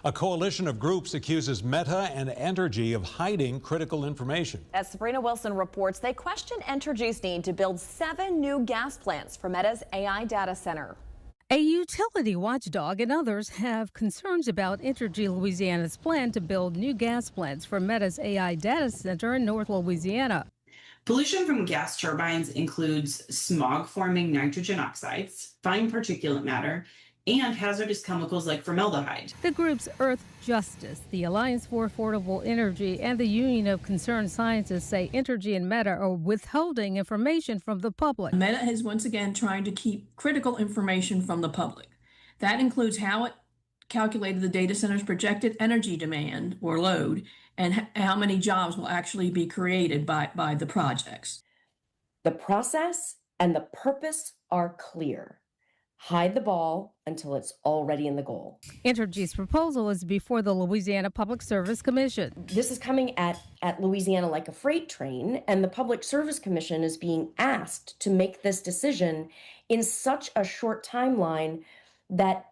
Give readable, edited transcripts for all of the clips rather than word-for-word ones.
A coalition of groups accuses Meta and Entergy of hiding critical information. As Sabrina Wilson reports, they question Entergy's need to build 7 new gas plants for Meta's AI data center. A utility watchdog and others have concerns about Entergy Louisiana's plan to build new gas plants for Meta's AI data center in North Louisiana. Pollution from gas turbines includes smog-forming nitrogen oxides, fine particulate matter, and hazardous chemicals like formaldehyde. The groups Earth Justice, the Alliance for Affordable Energy, and the Union of Concerned Scientists say Entergy and Meta are withholding information from the public. Meta is once again trying to keep critical information from the public. That includes how it calculated the data center's projected energy demand or load and how many jobs will actually be created by the projects. The process and the purpose are clear. Hide the ball until it's already in the goal. Entergy's proposal is before the Louisiana Public Service Commission. This is coming at Louisiana like a freight train, and the Public Service Commission is being asked to make this decision in such a short timeline that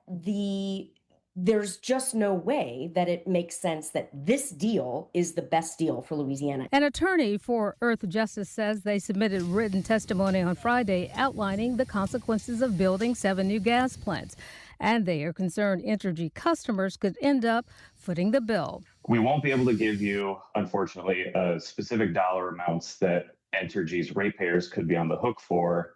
there's just no way that it makes sense that this deal is the best deal for Louisiana. An attorney for Earth Justice says they submitted written testimony on Friday outlining the consequences of building 7 new gas plants. And they are concerned Entergy customers could end up footing the bill. We won't be able to give you, unfortunately, specific dollar amounts that Entergy's ratepayers could be on the hook for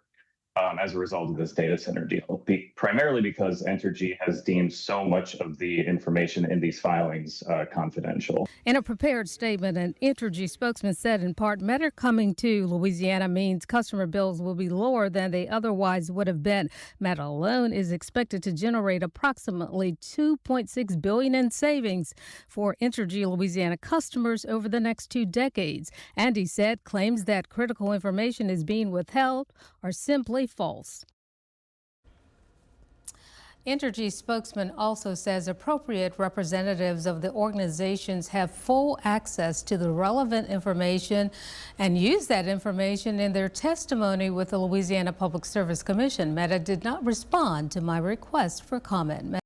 as a result of this data center deal, primarily because Entergy has deemed so much of the information in these filings confidential. In a prepared statement, an Entergy spokesman said in part, Meta coming to Louisiana means customer bills will be lower than they otherwise would have been. Meta alone is expected to generate approximately $2.6 billion in savings for Entergy Louisiana customers over the next 2 decades. And he said claims that critical information is being withheld are simply false. Entergy spokesman also says appropriate representatives of the organizations have full access to the relevant information and use that information in their testimony with the Louisiana Public Service Commission. Meta did not respond to my request for comment.